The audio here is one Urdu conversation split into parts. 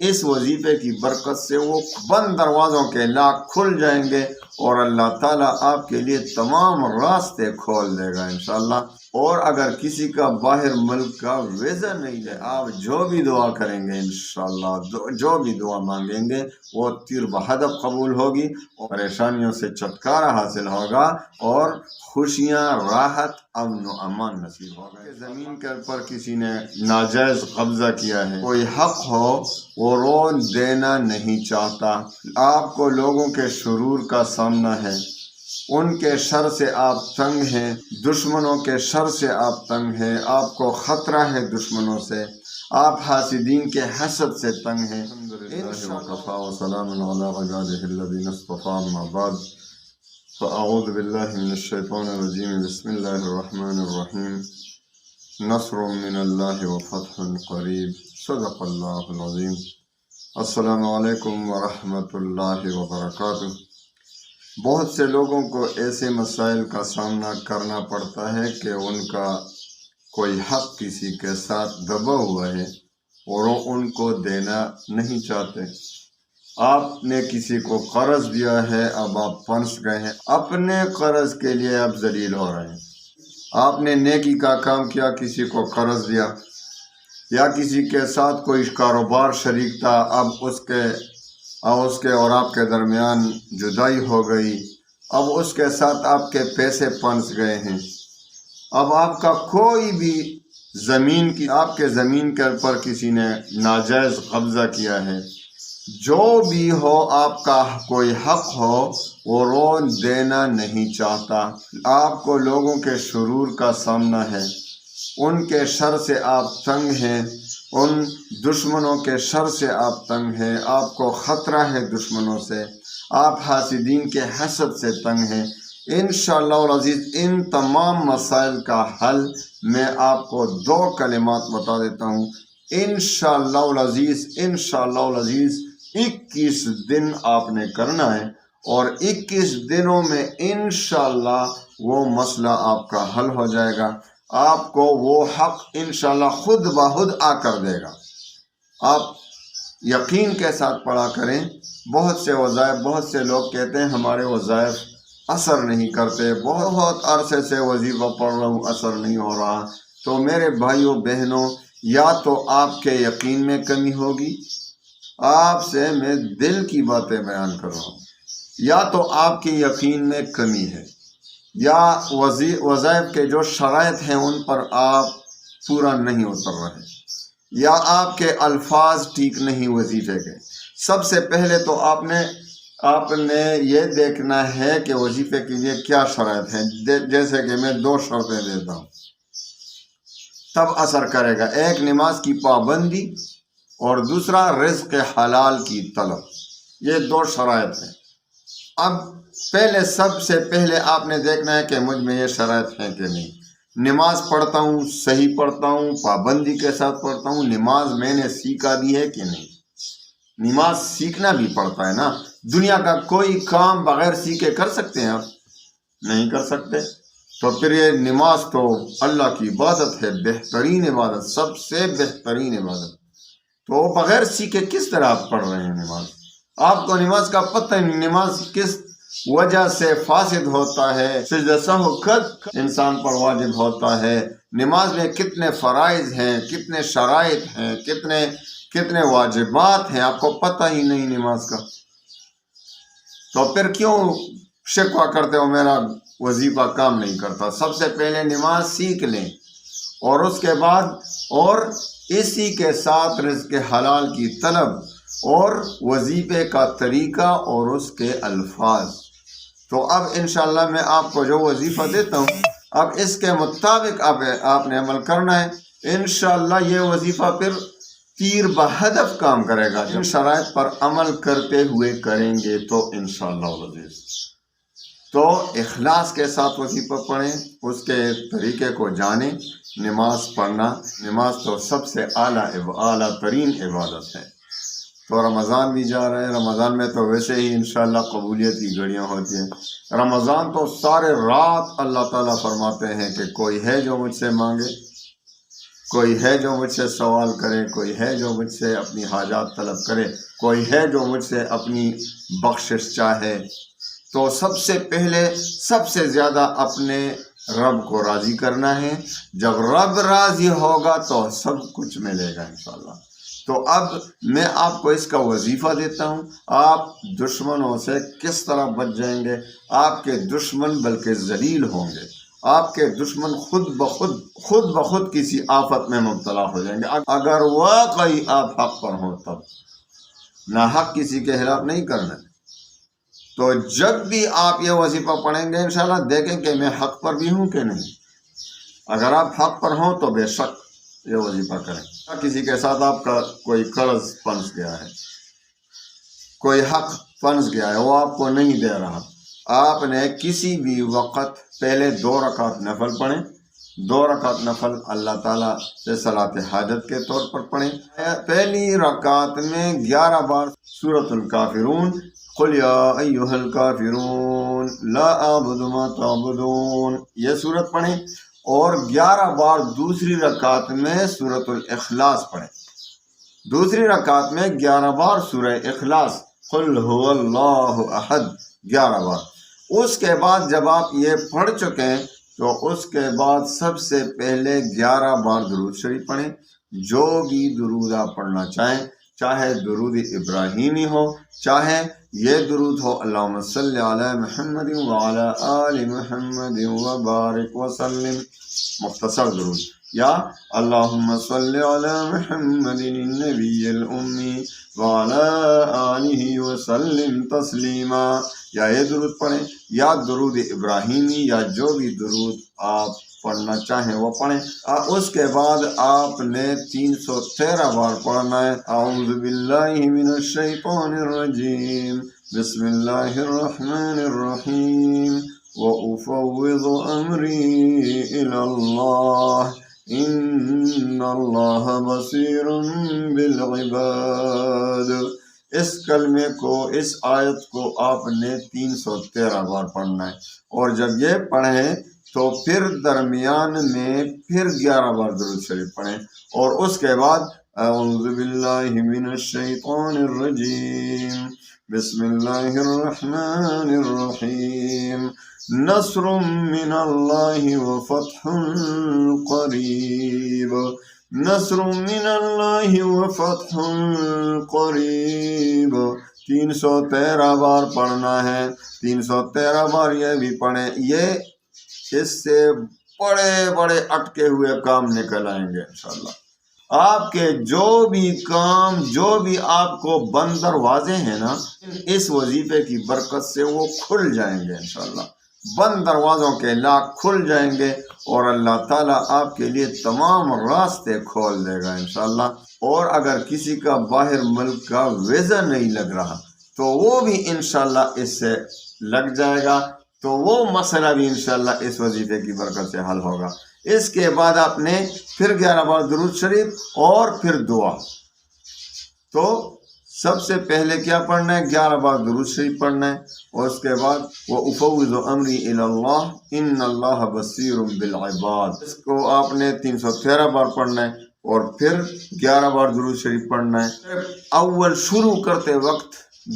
اس وظیفے کی برکت سے وہ بند دروازوں کے لاک کھل جائیں گے اور اللہ تعالیٰ آپ کے لیے تمام راستے کھول دے گا انشاءاللہ۔ اور اگر کسی کا باہر ملک کا ویزا نہیں ہے، آپ جو بھی دعا کریں گے انشاءاللہ، جو بھی دعا مانگیں گے وہ تیر بہدف قبول ہوگی اور پریشانیوں سے چھٹکارا حاصل ہوگا اور خوشیاں، راحت، امن و امان نصیب ہوگا۔ زمین کے اوپر کسی نے ناجائز قبضہ کیا ہے، کوئی حق ہو وہ رون دینا نہیں چاہتا، آپ کو لوگوں کے شرور کا سامنا ہے، ان کے شر سے آپ تنگ ہیں، دشمنوں کے شر سے آپ تنگ ہیں، آپ کو خطرہ ہے دشمنوں سے، آپ حاسدین کے حسد سے تنگ ہیں۔ وکفیٰ وسلام علی عبادہ الذین اصطفیٰ، اما بعد فاعوذ باللہ من الشیطان الرجیم، بسم اللہ الرحمن الرحیم، نصر من اللہ وفتح قریب، صدق اللہ العظیم۔ السلام علیکم ورحمۃ اللہ وبرکاتہ۔ بہت سے لوگوں کو ایسے مسائل کا سامنا کرنا پڑتا ہے کہ ان کا کوئی حق کسی کے ساتھ دبا ہوا ہے اور وہ ان کو دینا نہیں چاہتے۔ آپ نے کسی کو قرض دیا ہے، اب آپ پھنس گئے ہیں، اپنے قرض کے لیے آپ ذلیل ہو رہے ہیں۔ آپ نے نیکی کا کام کیا، کسی کو قرض دیا یا کسی کے ساتھ کوئی کاروبار شریک تھا، اب اس کے اور آپ کے درمیان جدائی ہو گئی، اب اس کے ساتھ آپ کے پیسے پھنس گئے ہیں، اب آپ کا کوئی بھی آپ کے زمین کے اوپر کسی نے ناجائز قبضہ کیا ہے، جو بھی ہو آپ کا کوئی حق ہو وہ رون دینا نہیں چاہتا، آپ کو لوگوں کے شرور کا سامنا ہے، ان کے شر سے آپ تنگ ہیں، ان دشمنوں کے شر سے آپ تنگ ہیں، آپ کو خطرہ ہے دشمنوں سے، آپ حاسدین کے حسد سے تنگ ہیں۔ انشاءاللہ العزیز ان تمام مسائل کا حل میں آپ کو 2 کلمات بتا دیتا ہوں۔ انشاءاللہ العزیز 21 دن آپ نے کرنا ہے اور 21 دنوں میں انشاءاللہ وہ مسئلہ آپ کا حل ہو جائے گا، آپ کو وہ حق انشاءاللہ خود بخود آ کر دے گا۔ آپ یقین کے ساتھ پڑھا کریں۔ بہت سے لوگ کہتے ہیں ہمارے وظائف اثر نہیں کرتے، بہت عرصے سے وظیفہ پڑھ رہا ہوں، اثر نہیں ہو رہا۔ تو میرے بھائیوں بہنوں، یا تو آپ کے یقین میں کمی ہوگی، آپ سے میں دل کی باتیں بیان کر رہا ہوں، یا تو آپ کے یقین میں کمی ہے، یا وظائف کے جو شرائط ہیں ان پر آپ پورا نہیں اتر رہے، یا آپ کے الفاظ ٹھیک نہیں وظیفے کے۔ سب سے پہلے تو آپ نے یہ دیکھنا ہے کہ وظیفے کے لیے کیا شرائط ہیں، جیسے کہ میں 2 شرطیں دیتا ہوں، تب اثر کرے گا۔ ایک نماز کی پابندی اور دوسرا رزق حلال کی طلب، یہ 2 شرائط ہیں۔ اب سب سے پہلے آپ نے دیکھنا ہے کہ مجھ میں یہ شرائط ہیں کہ نہیں۔ نماز پڑھتا ہوں، صحیح پڑھتا ہوں، پابندی کے ساتھ پڑھتا ہوں، نماز میں نے سیکھا بھی ہے کہ نہیں۔ نماز سیکھنا بھی پڑتا ہے نا، دنیا کا کوئی کام بغیر سیکھے کر سکتے ہیں آپ؟ نہیں کر سکتے۔ تو پھر یہ نماز تو اللہ کی عبادت ہے، بہترین عبادت، سب سے بہترین عبادت، تو بغیر سیکھے کس طرح آپ پڑھ رہے ہیں نماز؟ آپ کو نماز کا پتہ نہیں، نماز کس وجہ سے فاسد ہوتا ہے، سجدہ سہو کب انسان پر واجب ہوتا ہے، نماز میں کتنے فرائض ہیں، کتنے شرائط ہیں، کتنے واجبات ہیں، آپ کو پتہ ہی نہیں نماز کا۔ تو پھر کیوں شکوہ کرتے ہو میرا وظیفہ کام نہیں کرتا؟ سب سے پہلے نماز سیکھ لیں اور اس کے بعد اور اسی کے ساتھ رزق حلال کی طلب اور وظیفے کا طریقہ اور اس کے الفاظ۔ تو اب انشاءاللہ میں آپ کو جو وظیفہ دیتا ہوں، اب اس کے مطابق آپ نے عمل کرنا ہے۔ انشاءاللہ یہ وظیفہ پھر تیر بہدف کام کرے گا، جن شرائط پر عمل کرتے ہوئے کریں گے تو انشاءاللہ العزیز۔ تو اخلاص کے ساتھ وظیفہ پڑھیں، اس کے طریقے کو جانیں۔ نماز پڑھنا، نماز تو سب سے اعلیٰ ترین عبادت ہے۔ تو رمضان بھی جا رہے ہیں، رمضان میں تو ویسے ہی انشاءاللہ قبولیت کی گھڑیاں ہوتی ہیں۔ رمضان تو سارے رات اللہ تعالیٰ فرماتے ہیں کہ کوئی ہے جو مجھ سے مانگے، کوئی ہے جو مجھ سے سوال کرے، کوئی ہے جو مجھ سے اپنی حاجات طلب کرے، کوئی ہے جو مجھ سے اپنی بخشش چاہے، تو سب سے پہلے سب سے زیادہ اپنے رب کو راضی کرنا ہے۔ جب رب راضی ہوگا تو سب کچھ ملے گا انشاءاللہ۔ تو اب میں آپ کو اس کا وظیفہ دیتا ہوں، آپ دشمنوں سے کس طرح بچ جائیں گے۔ آپ کے دشمن بلکہ ذلیل ہوں گے، آپ کے دشمن خود بخود کسی آفت میں مبتلا ہو جائیں گے اگر واقعی آپ حق پر ہوں۔ تب ناحق کسی کے خلاف نہیں کرنا۔ تو جب بھی آپ یہ وظیفہ پڑھیں گے انشاءاللہ دیکھیں کہ میں حق پر بھی ہوں کہ نہیں۔ اگر آپ حق پر ہوں تو بے شک یہ وظیفہ کریں۔ کسی کے ساتھ آپ کا کوئی قرض پھنس گیا ہے، کوئی حق پھنس گیا ہے، وہ آپ کو نہیں دے رہا، آپ نے کسی بھی وقت پہلے 2 رکعت نفل پڑھیں۔ 2 رکعت نفل اللہ تعالیٰ سے صلاۃ حاجت کے طور پر پڑھیں۔ پہلی رکعت میں 11 بار سورۃ الکافرون، قل یا ایھا الکافرون لا اعبد ما تعبدون، یہ سورت پڑھیں، اور 11 بار دوسری رکعت میں سورۃ الاخلاص پڑھیں۔ دوسری رکعت میں 11 بار سورہ اخلاص، قل هو اللہ احد، 11 بار۔ اس کے بعد جب آپ یہ پڑھ چکیں تو اس کے بعد سب سے پہلے 11 بار درود شریف پڑھیں۔ جو بھی درود آپ پڑھنا چاہیں، چاہے درود ابراہیمی ہو، چاہے یہ درود ہو اللہم صلی علی محمد وعلی آل محمد وبارک وسلم، مختصر درود، یا اللہم صلی علی محمد النبی الامی وعلی آلہ وسلم تسلیما، یا یہ درود پڑھیں، یا درود ابراہیمی، یا جو بھی درود آپ پڑھنا چاہیں وہ پڑھیں۔ اس کے بعد آپ نے 313 بار پڑھنا ہے اعوذ باللہ من الشیطان الرجیم بسم اللہ الرحمن الرحیم وَأُفَوِّضُ أَمْرِي إِلَى اللَّهِ إِنَّ اللَّهَ بَصِيرٌ بِالْعِبَادِ۔ اس کلمے کو، اس آیت کو آپ نے 313 بار پڑھنا ہے، اور جب یہ پڑھیں تو پھر درمیان میں پھر 11 بار درود شریف پڑھیں، اور اس کے بعد اعوذ باللہ من الشیطان الرجیم بسم اللہ الرحمن الرحیم نصر من اللہ وفتح قریب، نصر من اللہ وفتح قریب، 313 بار پڑھنا ہے۔ 313 بار یہ بھی پڑھیں، یہ اس سے بڑے بڑے اٹکے ہوئے کام نکل آئیں گے انشاءاللہ۔ آپ کے جو بھی کام، جو بھی آپ کو بند دروازے ہیں نا، اس وظیفے کی برکت سے وہ کھل جائیں گے انشاءاللہ۔ بند دروازوں کے لاک کھل جائیں گے، اور اللہ تعالیٰ آپ کے لیے تمام راستے کھول دے گا انشاءاللہ۔ اور اگر کسی کا باہر ملک کا ویزا نہیں لگ رہا تو وہ بھی انشاءاللہ اس سے لگ جائے گا، تو وہ مسئلہ بھی انشاءاللہ اس وظیفے کی برکت سے حل ہوگا۔ اس کے بعد آپ نے پھر 11 بار درود شریف اور پھر دعا۔ تو سب سے پہلے کیا پڑھنا ہے؟ 11 بار درود شریف پڑھنا ہے، اور اس کے بعد وَأُفَوِّضُ أَمْرِي إِلَى اللَّهِ إِنَّ اللَّهَ بَصِيرٌ بِالْعِبَادِ، اس کو آپ نے 313 بار پڑھنا ہے، اور پھر 11 بار درود شریف پڑھنا ہے۔ اول شروع کرتے وقت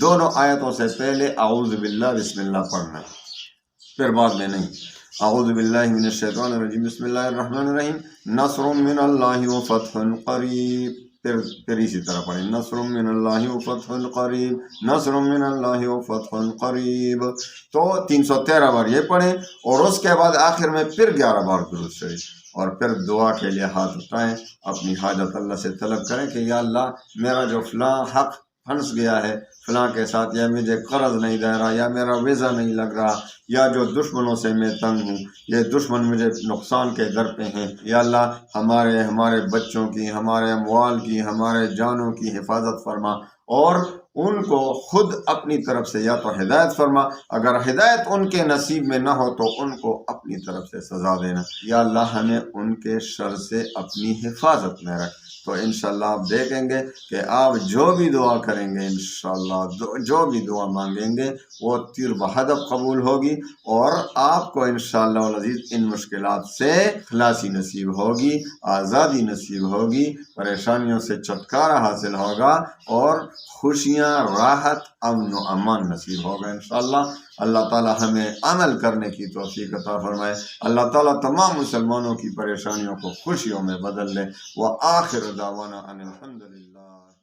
دونوں آیتوں سے پہلے اعوذ باللہ بسم اللہ پڑھنا ہے، پھر بعد میں نہیں۔ اعوذ باللہ من الشیطان الرجیم بسم اللہ الرحمن الرحیم نصر من اللہ وفتح قریب، پھر اسی طرح پڑھیں نصر من اللہ وفتح قریب، نصر من اللہ وفتح قریب۔ تو 313 بار یہ پڑھیں، اور اس کے بعد آخر میں پھر 11 بار درود شریف، اور پھر دعا کے لیے ہاتھ اٹھائیں، اپنی حاجت اللہ سے طلب کریں کہ یا اللہ میرا جو فلاں حق پھنس گیا ہے فلاں کے ساتھ، یا مجھے قرض نہیں دے رہا، یا میرا ویزا نہیں لگ رہا، یا جو دشمنوں سے میں تنگ ہوں، یہ دشمن مجھے نقصان کے در پہ ہیں، یا اللہ ہمارے بچوں کی، ہمارے اموال کی، ہمارے جانوں کی حفاظت فرما، اور ان کو خود اپنی طرف سے یا تو ہدایت فرما، اگر ہدایت ان کے نصیب میں نہ ہو تو ان کو اپنی طرف سے سزا دینا، یا اللہ ہمیں ان کے شر سے اپنی حفاظت میں رکھ، تو انشاءاللہ آپ دیکھیں گے کہ آپ جو بھی دعا کریں گے انشاءاللہ جو بھی دعا مانگیں گے وہ تیر بہدف قبول ہوگی، اور آپ کو انشاءاللہ العزیز ان مشکلات سے خلاصی نصیب ہوگی، آزادی نصیب ہوگی، پریشانیوں سے چھٹکارا حاصل ہوگا، اور خوشیاں، راحت، امن و امان نصیب ہوگا انشاءاللہ۔ اللہ تعالی ہمیں عمل کرنے کی توفیق عطا فرمائے۔ اللہ تعالی تمام مسلمانوں کی پریشانیوں کو خوشیوں میں بدل لے۔ وآخر دعوانا ان الحمدللہ۔